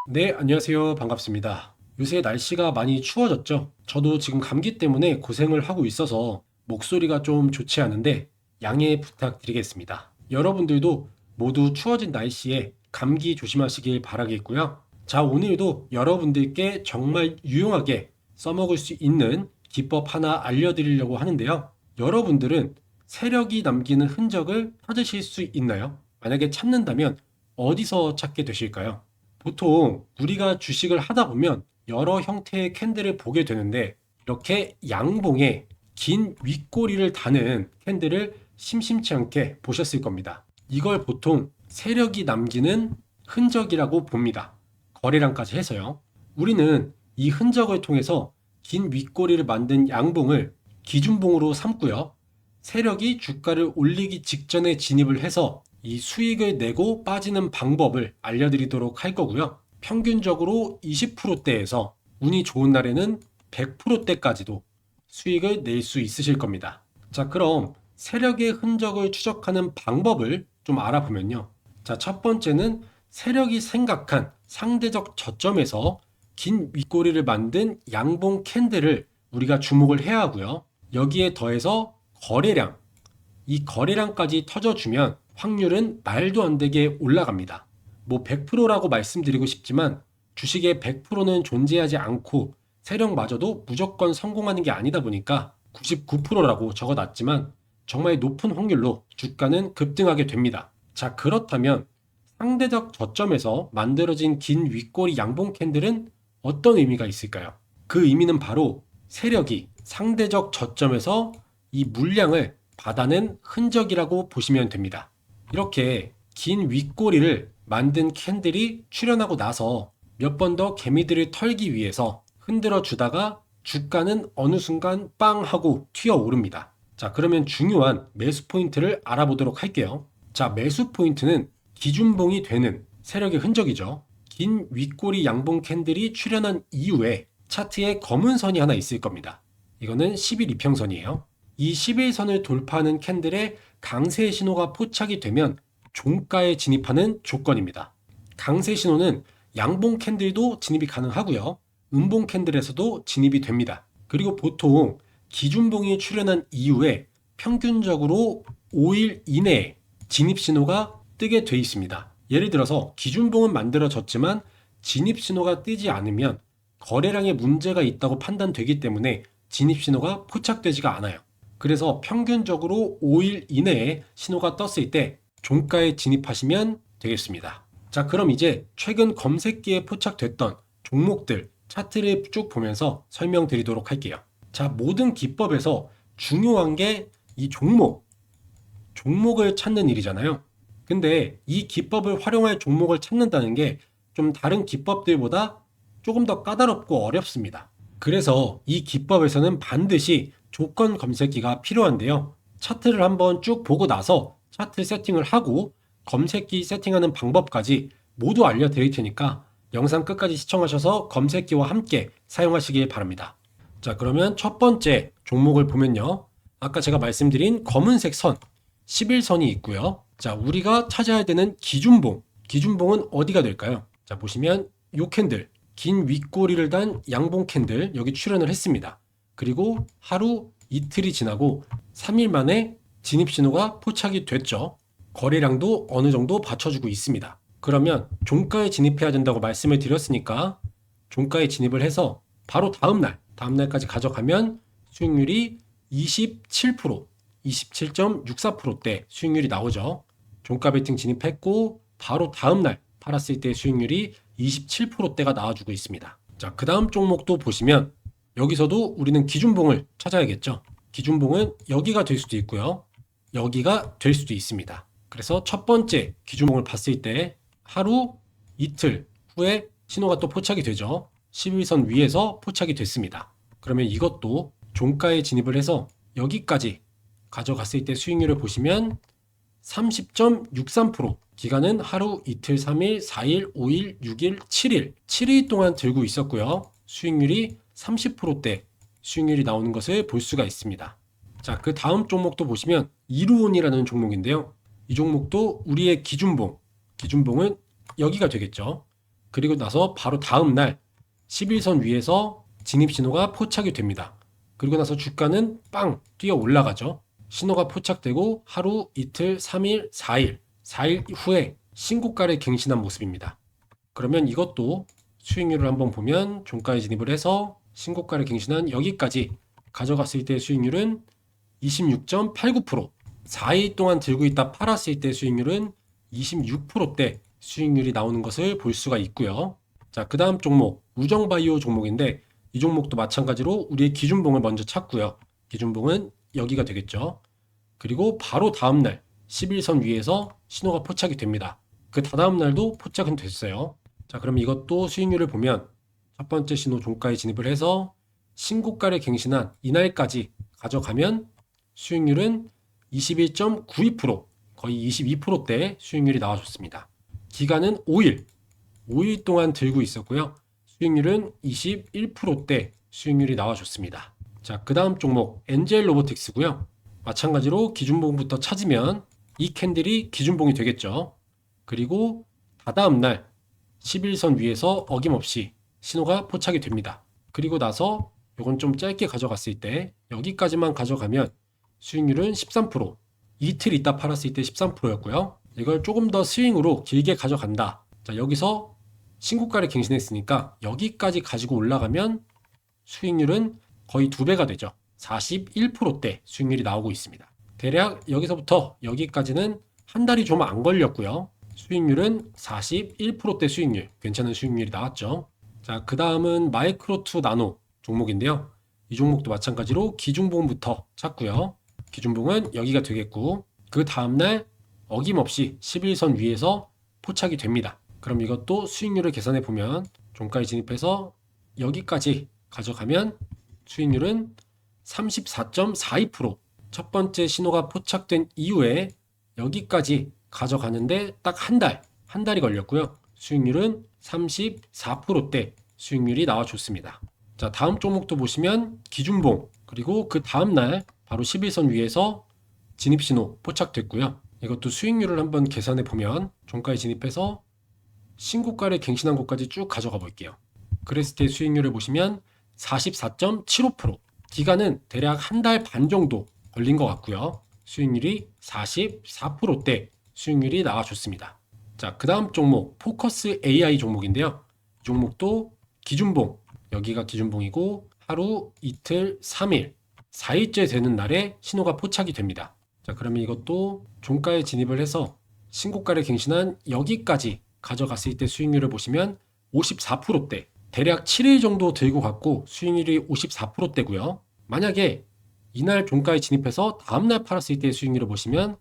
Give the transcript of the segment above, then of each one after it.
네, 안녕하세요. 반갑습니다. 요새 날씨가 많이 추워졌죠? 저도 지금 감기 때문에 고생을 하고 있어서 목소리가 좀 좋지 않은데 양해 부탁드리겠습니다. 여러분들도 모두 추워진 날씨에 감기 조심하시길 바라겠고요. 자, 오늘도 여러분들께 정말 유용하게 써먹을 수 있는 기법 하나 알려드리려고 하는데요. 여러분들은 세력이 남기는 흔적을 찾으실 수 있나요? 만약에 찾는다면 어디서 찾게 되실까요? 보통 우리가 주식을 하다 보면 여러 형태의 캔들을 보게 되는데 이렇게 양봉에 긴 윗꼬리를 다는 캔들을 심심치 않게 보셨을 겁니다. 이걸 보통 세력이 남기는 흔적이라고 봅니다. 거래량까지 해서요. 우리는 이 흔적을 통해서 긴 윗꼬리를 만든 양봉을 기준봉으로 삼고요. 세력이 주가를 올리기 직전에 진입을 해서 이 수익을 내고 빠지는 방법을 알려드리도록 할 거고요. 평균적으로 20%대에서 운이 좋은 날에는 100%대까지도 수익을 낼 수 있으실 겁니다. 자, 그럼 세력의 흔적을 추적하는 방법을 좀 알아보면요. 자, 첫 번째는 세력이 생각한 상대적 저점에서 긴 윗꼬리를 만든 양봉 캔들을 우리가 주목을 해야 하고요. 여기에 더해서 거래량, 이 거래량까지 터져주면 확률은 말도 안 되게 올라갑니다. 뭐 100%라고 말씀드리고 싶지만 주식의 100%는 존재하지 않고 세력마저도 무조건 성공하는 게 아니다 보니까 99%라고 적어놨지만 정말 높은 확률로 주가는 급등하게 됩니다. 자, 그렇다면 상대적 저점에서 만들어진 긴 윗꼬리 양봉 캔들은 어떤 의미가 있을까요? 그 의미는 바로 세력이 상대적 저점에서 이 물량을 받아낸 흔적이라고 보시면 됩니다. 이렇게 긴 윗꼬리를 만든 캔들이 출현하고 나서 몇 번 더 개미들을 털기 위해서 흔들어 주다가 주가는 어느 순간 빵 하고 튀어 오릅니다. 자, 그러면 중요한 매수 포인트를 알아보도록 할게요. 자, 매수 포인트는 기준봉이 되는 세력의 흔적이죠. 긴 윗꼬리 양봉 캔들이 출현한 이후에 차트에 검은 선이 하나 있을 겁니다. 이거는 10일 이평선이에요. 이 11선을 돌파하는 캔들의 강세 신호가 포착이 되면 종가에 진입하는 조건입니다. 강세 신호는 양봉 캔들도 진입이 가능하고요. 음봉 캔들에서도 진입이 됩니다. 그리고 보통 기준봉이 출현한 이후에 평균적으로 5일 이내에 진입 신호가 뜨게 돼 있습니다. 예를 들어서 기준봉은 만들어졌지만 진입 신호가 뜨지 않으면 거래량에 문제가 있다고 판단되기 때문에 진입 신호가 포착되지가 않아요. 그래서 평균적으로 5일 이내에 신호가 떴을 때 종가에 진입하시면 되겠습니다. 자, 그럼 이제 최근 검색기에 포착됐던 종목들 차트를 쭉 보면서 설명드리도록 할게요. 자, 모든 기법에서 중요한 게 이 종목을 찾는 일이잖아요. 근데 이 기법을 활용할 종목을 찾는다는 게 좀 다른 기법들보다 조금 더 까다롭고 어렵습니다. 그래서 이 기법에서는 반드시 조건 검색기가 필요한데요. 차트를 한번 쭉 보고 나서 차트 세팅을 하고 검색기 세팅하는 방법까지 모두 알려드릴 테니까 영상 끝까지 시청하셔서 검색기와 함께 사용하시길 바랍니다. 자, 그러면 첫 번째 종목을 보면요. 아까 제가 말씀드린 검은색 선, 11선이 있고요. 자, 우리가 찾아야 되는 기준봉은 어디가 될까요? 자, 보시면 요 캔들, 긴 윗꼬리를 단 양봉 캔들 여기 출현을 했습니다. 그리고 하루 이틀이 지나고 3일 만에 진입 신호가 포착이 됐죠. 거래량도 어느 정도 받쳐주고 있습니다. 그러면 종가에 진입해야 된다고 말씀을 드렸으니까 종가에 진입을 해서 바로 다음날까지 가져가면 수익률이 27%, 27.64%대 수익률이 나오죠. 종가 베팅 진입했고 바로 다음날 팔았을 때 수익률이 27%대가 나와주고 있습니다. 자, 그 다음 종목도 보시면 여기서도 우리는 기준봉을 찾아야겠죠. 기준봉은 여기가 될 수도 있고요. 여기가 될 수도 있습니다. 그래서 첫 번째 기준봉을 봤을 때 하루 이틀 후에 신호가 또 포착이 되죠. 11선 위에서 포착이 됐습니다. 그러면 이것도 종가에 진입을 해서 여기까지 가져갔을 때 수익률을 보시면 30.63%, 기간은 하루, 이틀, 3일, 4일, 5일, 6일, 7일 동안 들고 있었고요. 수익률이 30%대 수익률이 나오는 것을 볼 수가 있습니다. 자, 그 다음 종목도 보시면 이루온이라는 종목인데요. 이 종목도 우리의 기준봉은 여기가 되겠죠. 그리고 나서 바로 다음날 11선 위에서 진입 신호가 포착이 됩니다. 그리고 나서 주가는 빵 뛰어 올라가죠. 신호가 포착되고 하루, 이틀, 3일, 4일, 4일 후에 신고가를 갱신한 모습입니다. 그러면 이것도 수익률을 한번 보면 종가에 진입을 해서 신고가를 갱신한 여기까지 가져갔을 때 수익률은 26.89%, 4일 동안 들고 있다 팔았을 때 수익률은 26%대 수익률이 나오는 것을 볼 수가 있고요. 자, 그 다음 종목 우정바이오 종목인데 이 종목도 마찬가지로 우리의 기준봉을 먼저 찾고요. 기준봉은 여기가 되겠죠. 그리고 바로 다음날 11선 위에서 신호가 포착이 됩니다. 그 다다음 날도 포착은 됐어요. 자, 그럼 이것도 수익률을 보면 첫 번째 신호 종가에 진입을 해서 신고가를 갱신한 이날까지 가져가면 수익률은 21.92%, 거의 22%대 수익률이 나와줬습니다. 기간은 5일, 5일 동안 들고 있었고요. 수익률은 21%대 수익률이 나와줬습니다. 자, 그 다음 종목 엔젤 로보틱스고요. 마찬가지로 기준봉부터 찾으면 이 캔들이 기준봉이 되겠죠. 그리고 다다음 날 11선 위에서 어김없이 신호가 포착이 됩니다. 그리고 나서 이건 좀 짧게 가져갔을 때 여기까지만 가져가면 수익률은 13%, 이틀 있다 팔았을 때 13%였고요. 이걸 조금 더 스윙으로 길게 가져간다. 자, 여기서 신고가를 갱신했으니까 여기까지 가지고 올라가면 수익률은 거의 2배가 되죠. 41%대 수익률이 나오고 있습니다. 대략 여기서부터 여기까지는 한 달이 좀 안 걸렸고요. 수익률은 41%대 수익률, 괜찮은 수익률이 나왔죠. 자, 그 다음은 마이크로2 나노 종목인데요. 이 종목도 마찬가지로 기준봉부터 찾고요. 기준봉은 여기가 되겠고 그 다음날 어김없이 11선 위에서 포착이 됩니다. 그럼 이것도 수익률을 계산해 보면 종가에 진입해서 여기까지 가져가면 수익률은 34.42%, 첫 번째 신호가 포착된 이후에 여기까지 가져가는데 딱 한 달이 걸렸고요. 수익률은 34%대 수익률이 나와줬습니다. 자, 다음 종목도 보시면 기준봉, 그리고 그 다음날 바로 11선 위에서 진입신호 포착됐고요. 이것도 수익률을 한번 계산해 보면 종가에 진입해서 신고가를 갱신한 곳까지 쭉 가져가 볼게요. 그랬을 때 수익률을 보시면 44.75%, 기간은 대략 한 달 반 정도 걸린 것 같고요. 수익률이 44%대 수익률이 나와줬습니다. 자, 그 다음 종목 포커스 AI 종목인데요. 이 종목도 기준봉, 여기가 기준봉이고 하루, 이틀, 3일, 4일째 되는 날에 신호가 포착이 됩니다. 자, 그러면 이것도 종가에 진입을 해서 신고가를 갱신한 여기까지 가져갔을 때 수익률을 보시면 54%대, 대략 7일 정도 들고 갔고 수익률이 54%대고요. 만약에 이날 종가에 진입해서 다음날 팔았을 때 수익률을 보시면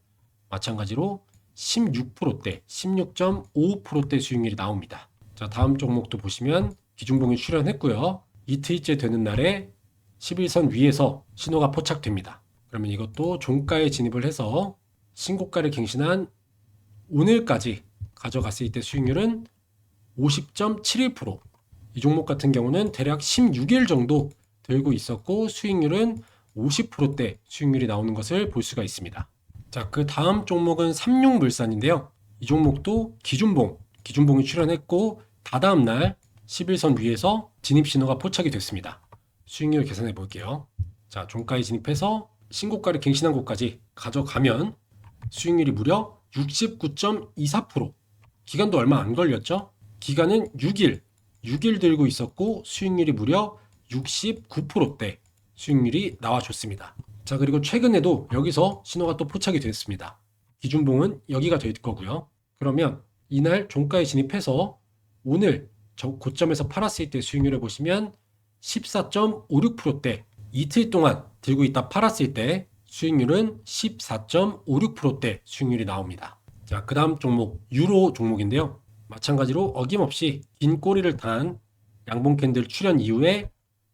마찬가지로 16%대, 16.55%대 수익률이 나옵니다. 자, 다음 종목도 보시면 기준봉이 출현했고요. 이틀째 되는 날에 11선 위에서 신호가 포착됩니다. 그러면 이것도 종가에 진입을 해서 신고가를 갱신한 오늘까지 가져갔을 때 수익률은 50.71%. 이 종목 같은 경우는 대략 16일 정도 들고 있었고 수익률은 50%대 수익률이 나오는 것을 볼 수가 있습니다. 자, 그 다음 종목은 삼육물산인데요. 이 종목도 기준봉이 출현했고 다다음 날 11선 위에서 진입 신호가 포착이 됐습니다. 수익률 계산해 볼게요. 자, 종가에 진입해서 신고가를 갱신한 곳까지 가져가면 수익률이 무려 69.24%. 기간도 얼마 안 걸렸죠? 기간은 6일 들고 있었고 수익률이 무려 69%대 수익률이 나와줬습니다. 자, 그리고 최근에도 여기서 신호가 또 포착이 됐습니다. 기준봉은 여기가 될 거고요. 그러면 이날 종가에 진입해서 오늘 고점에서 팔았을 때 수익률을 보시면 14.56%대, 이틀 동안 들고 있다 팔았을 때 수익률은 14.56%대 수익률이 나옵니다. 자, 그 다음 종목 유로 종목인데요. 마찬가지로 어김없이 긴 꼬리를 탄 양봉 캔들 출현 이후에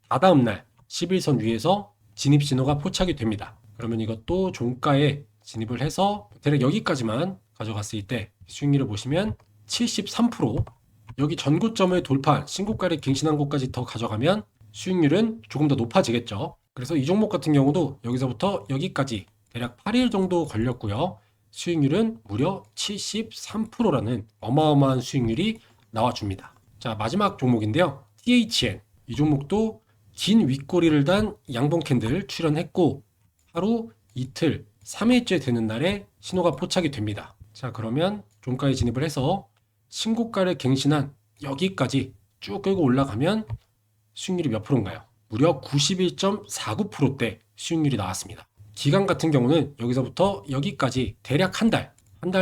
다다음 날 11선 위에서 진입 신호가 포착이 됩니다. 그러면 이것도 종가에 진입을 해서 대략 여기까지만 가져갔을 때 수익률을 보시면 73%, 여기 전고점을 돌파, 신고가를 갱신한 곳까지 더 가져가면 수익률은 조금 더 높아지겠죠. 그래서 이 종목 같은 경우도 여기서부터 여기까지 대략 8일 정도 걸렸고요. 수익률은 무려 73%라는 어마어마한 수익률이 나와줍니다. 자, 마지막 종목인데요. THN. 이 종목도 긴 윗꼬리를 단 양봉 캔들 출현했고 하루, 이틀, 3일째 되는 날에 신호가 포착이 됩니다. 자, 그러면 종가에 진입을 해서 신고가를 갱신한 여기까지 쭉 끌고 올라가면 수익률이 몇 프로인가요? 무려 91.49%대 수익률이 나왔습니다. 기간 같은 경우는 여기서부터 여기까지 대략 한 달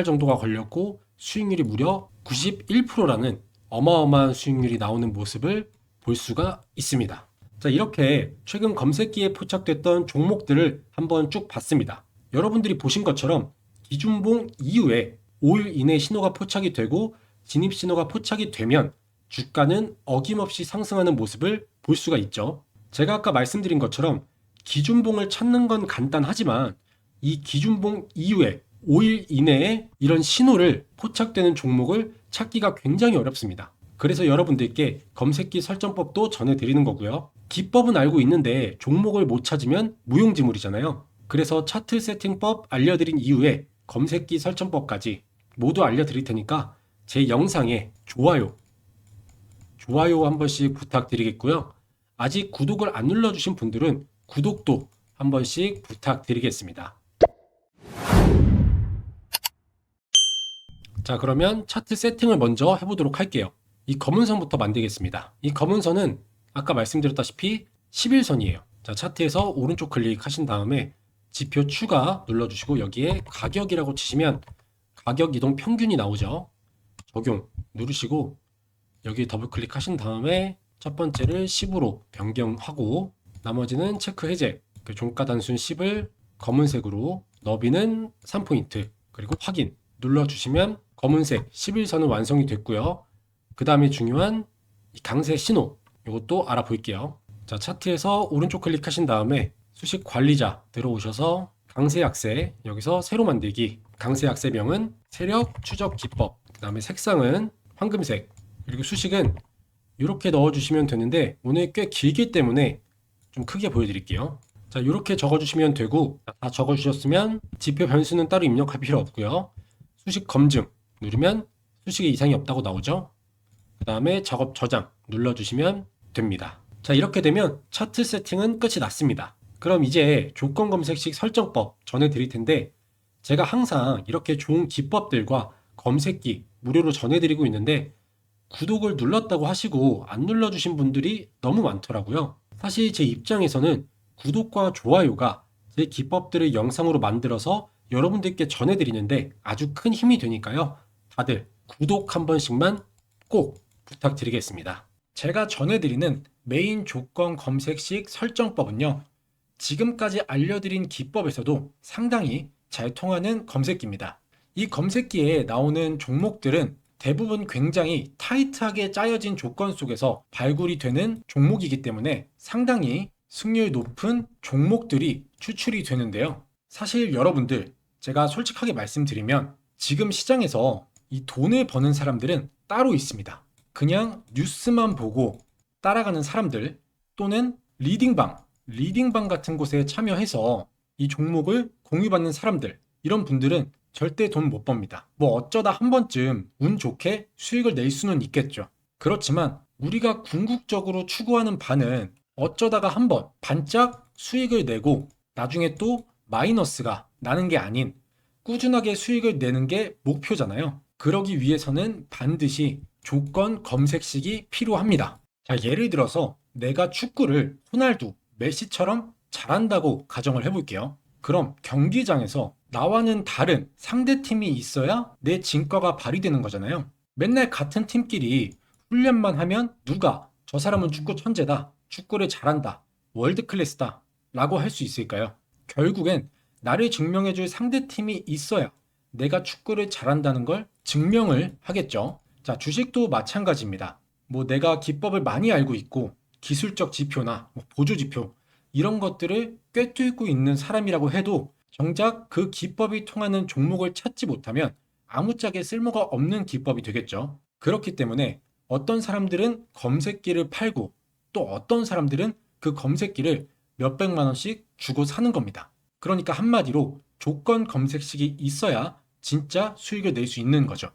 정도가 걸렸고 수익률이 무려 91%라는 어마어마한 수익률이 나오는 모습을 볼 수가 있습니다. 자, 이렇게 최근 검색기에 포착됐던 종목들을 한번 쭉 봤습니다. 여러분들이 보신 것처럼 기준봉 이후에 5일 이내 신호가 포착이 되고 진입 신호가 포착이 되면 주가는 어김없이 상승하는 모습을 볼 수가 있죠. 제가 아까 말씀드린 것처럼 기준봉을 찾는 건 간단하지만 이 기준봉 이후에 5일 이내에 이런 신호를 포착되는 종목을 찾기가 굉장히 어렵습니다. 그래서 여러분들께 검색기 설정법도 전해드리는 거고요. 기법은 알고 있는데 종목을 못 찾으면 무용지물이잖아요. 그래서 차트 세팅법 알려드린 이후에 검색기 설정법까지 모두 알려드릴 테니까 제 영상에 좋아요 한 번씩 부탁드리겠고요. 아직 구독을 안 눌러주신 분들은 구독도 한 번씩 부탁드리겠습니다. 자, 그러면 차트 세팅을 먼저 해보도록 할게요. 이 검은 선부터 만들겠습니다. 이 검은 선은 아까 말씀드렸다시피 11선이에요. 자, 차트에서 오른쪽 클릭하신 다음에 지표 추가 눌러주시고 여기에 가격이라고 치시면 가격 이동 평균이 나오죠. 적용 누르시고 여기 더블 클릭하신 다음에 첫 번째를 10으로 변경하고 나머지는 체크 해제, 그 종가 단순 10을 검은색으로 너비는 3포인트 그리고 확인 눌러주시면 검은색 11선은 완성이 됐고요. 그 다음에 중요한 강세 신호 이것도 알아볼게요. 자, 차트에서 오른쪽 클릭하신 다음에 수식 관리자 들어오셔서 강세 약세 여기서 새로 만들기 강세 약세명은 세력 추적 기법 그 다음에 색상은 황금색 그리고 수식은 이렇게 넣어주시면 되는데 오늘 꽤 길기 때문에 좀 크게 보여드릴게요. 자, 이렇게 적어주시면 되고 다 적어주셨으면 지표 변수는 따로 입력할 필요 없고요. 수식 검증 누르면 수식에 이상이 없다고 나오죠. 그 다음에 작업 저장 눌러주시면 됩니다. 자, 이렇게 되면 차트 세팅은 끝이 났습니다. 그럼 이제 조건 검색식 설정법 전해드릴 텐데 제가 항상 이렇게 좋은 기법들과 검색기 무료로 전해드리고 있는데 구독을 눌렀다고 하시고 안 눌러주신 분들이 너무 많더라고요. 사실 제 입장에서는 구독과 좋아요가 제 기법들을 영상으로 만들어서 여러분들께 전해드리는데 아주 큰 힘이 되니까요. 다들 구독 한 번씩만 꼭 부탁드리겠습니다. 제가 전해드리는 메인 조건 검색식 설정법은요. 지금까지 알려드린 기법에서도 상당히 잘 통하는 검색기입니다. 이 검색기에 나오는 종목들은 대부분 굉장히 타이트하게 짜여진 조건 속에서 발굴이 되는 종목이기 때문에 상당히 승률 높은 종목들이 추출이 되는데요. 사실 여러분들 제가 솔직하게 말씀드리면 지금 시장에서 이 돈을 버는 사람들은 따로 있습니다. 그냥 뉴스만 보고 따라가는 사람들 또는 리딩방 같은 곳에 참여해서 이 종목을 공유받는 사람들 이런 분들은 절대 돈 못 법니다. 뭐 어쩌다 한 번쯤 운 좋게 수익을 낼 수는 있겠죠. 그렇지만 우리가 궁극적으로 추구하는 바는 어쩌다가 한 번 반짝 수익을 내고 나중에 또 마이너스가 나는 게 아닌 꾸준하게 수익을 내는 게 목표잖아요. 그러기 위해서는 반드시 조건 검색식이 필요합니다. 자, 예를 들어서 내가 축구를 호날두, 메시처럼 잘한다고 가정을 해볼게요. 그럼 경기장에서 나와는 다른 상대팀이 있어야 내 진가가 발휘되는 거잖아요. 맨날 같은 팀끼리 훈련만 하면 누가 저 사람은 축구 천재다, 축구를 잘한다, 월드 클래스다 라고 할 수 있을까요? 결국엔 나를 증명해줄 상대팀이 있어야 내가 축구를 잘한다는 걸 증명을 하겠죠. 자, 주식도 마찬가지입니다. 뭐 내가 기법을 많이 알고 있고 기술적 지표나 보조 지표 이런 것들을 꿰뚫고 있는 사람이라고 해도 정작 그 기법이 통하는 종목을 찾지 못하면 아무짝에 쓸모가 없는 기법이 되겠죠. 그렇기 때문에 어떤 사람들은 검색기를 팔고 또 어떤 사람들은 그 검색기를 몇백만 원씩 주고 사는 겁니다. 그러니까 한마디로 조건 검색식이 있어야 진짜 수익을 낼 수 있는 거죠.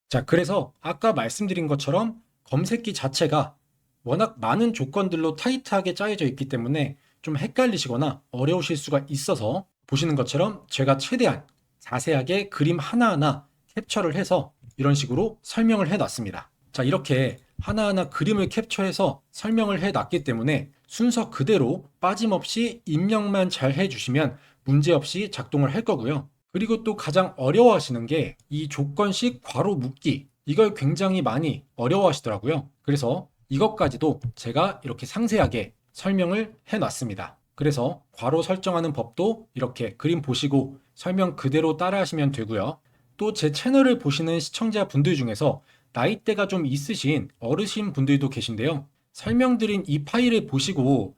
자, 그래서 아까 말씀드린 것처럼 검색기 자체가 워낙 많은 조건들로 타이트하게 짜여져 있기 때문에 좀 헷갈리시거나 어려우실 수가 있어서 보시는 것처럼 제가 최대한 자세하게 그림 하나하나 캡처를 해서 이런 식으로 설명을 해놨습니다. 자, 이렇게 하나하나 그림을 캡처해서 설명을 해놨기 때문에 순서 그대로 빠짐없이 입력만 잘 해주시면 문제없이 작동을 할 거고요. 그리고 또 가장 어려워하시는 게 이 조건식 괄호 묶기, 이걸 굉장히 많이 어려워하시더라고요. 그래서 이것까지도 제가 이렇게 상세하게 설명을 해놨습니다. 그래서 괄호 설정하는 법도 이렇게 그림 보시고 설명 그대로 따라 하시면 되고요. 또 제 채널을 보시는 시청자분들 중에서 나이대가 좀 있으신 어르신 분들도 계신데요. 설명드린 이 파일을 보시고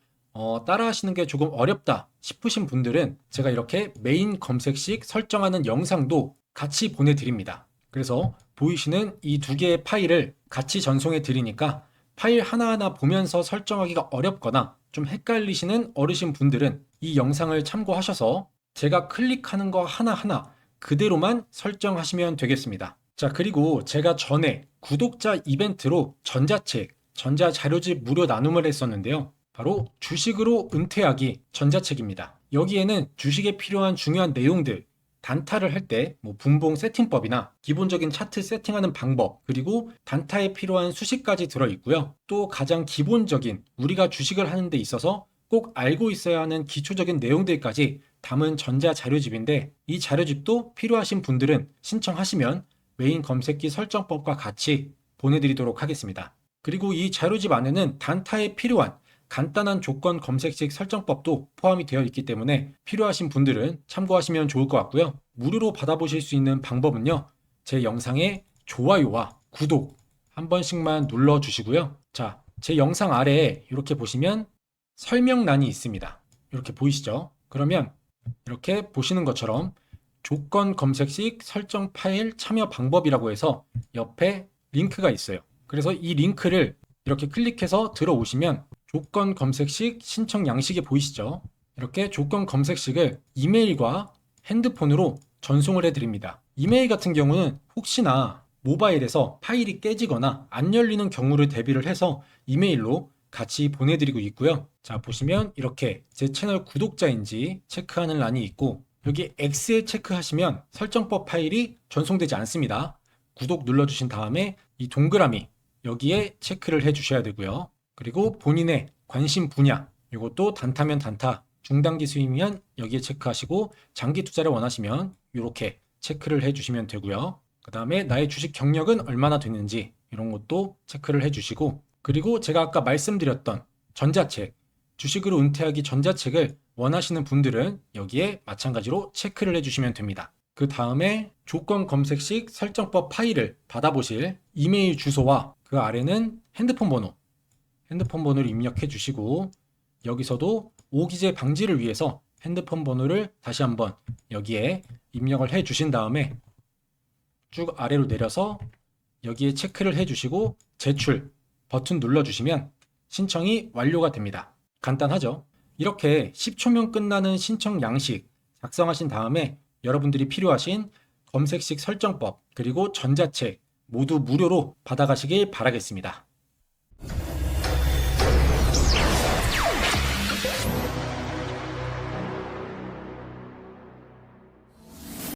따라 하시는 게 조금 어렵다 싶으신 분들은 제가 이렇게 메인 검색식 설정하는 영상도 같이 보내드립니다. 그래서 보이시는 이 두 개의 파일을 같이 전송해 드리니까 파일 하나하나 보면서 설정하기가 어렵거나 좀 헷갈리시는 어르신 분들은 이 영상을 참고하셔서 제가 클릭하는 거 하나하나 그대로만 설정하시면 되겠습니다. 자, 그리고 제가 전에 구독자 이벤트로 전자책, 전자자료집 무료 나눔을 했었는데요. 바로 주식으로 은퇴하기 전자책입니다. 여기에는 주식에 필요한 중요한 내용들, 단타를 할 때 분봉 세팅법이나 기본적인 차트 세팅하는 방법, 그리고 단타에 필요한 수식까지 들어있고요. 또 가장 기본적인 우리가 주식을 하는 데 있어서 꼭 알고 있어야 하는 기초적인 내용들까지 담은 전자자료집인데, 이 자료집도 필요하신 분들은 신청하시면 메인 검색기 설정법과 같이 보내드리도록 하겠습니다. 그리고 이 자료집 안에는 단타에 필요한 간단한 조건 검색식 설정법도 포함이 되어 있기 때문에 필요하신 분들은 참고하시면 좋을 것 같고요. 무료로 받아보실 수 있는 방법은요, 제 영상에 좋아요와 구독 한 번씩만 눌러주시고요. 자, 제 영상 아래에 이렇게 보시면 설명란이 있습니다. 이렇게 보이시죠? 그러면 이렇게 보시는 것처럼 조건 검색식 설정 파일 참여 방법이라고 해서 옆에 링크가 있어요. 그래서 이 링크를 이렇게 클릭해서 들어오시면 조건 검색식 신청 양식이 보이시죠? 이렇게 조건 검색식을 이메일과 핸드폰으로 전송을 해드립니다. 이메일 같은 경우는 혹시나 모바일에서 파일이 깨지거나 안 열리는 경우를 대비를 해서 이메일로 같이 보내드리고 있고요. 자, 보시면 이렇게 제 채널 구독자인지 체크하는 란이 있고, 여기 X에 체크하시면 설정법 파일이 전송되지 않습니다. 구독 눌러주신 다음에 이 동그라미 여기에 체크를 해주셔야 되고요. 그리고 본인의 관심 분야, 이것도 단타면 단타, 중단기 수익이면 여기에 체크하시고, 장기 투자를 원하시면 이렇게 체크를 해주시면 되고요. 그 다음에 나의 주식 경력은 얼마나 됐는지 이런 것도 체크를 해주시고, 그리고 제가 아까 말씀드렸던 전자책, 주식으로 은퇴하기 전자책을 원하시는 분들은 여기에 마찬가지로 체크를 해주시면 됩니다. 그 다음에 조건 검색식 설정법 파일을 받아보실 이메일 주소와 그 아래는 핸드폰 번호를 입력해 주시고, 여기서도 오기재 방지를 위해서 핸드폰 번호를 다시 한번 여기에 입력을 해 주신 다음에 쭉 아래로 내려서 여기에 체크를 해 주시고 제출 버튼 눌러 주시면 신청이 완료가 됩니다. 간단하죠? 이렇게 10초면 끝나는 신청 양식 작성하신 다음에 여러분들이 필요하신 검색식 설정법 그리고 전자책 모두 무료로 받아가시길 바라겠습니다.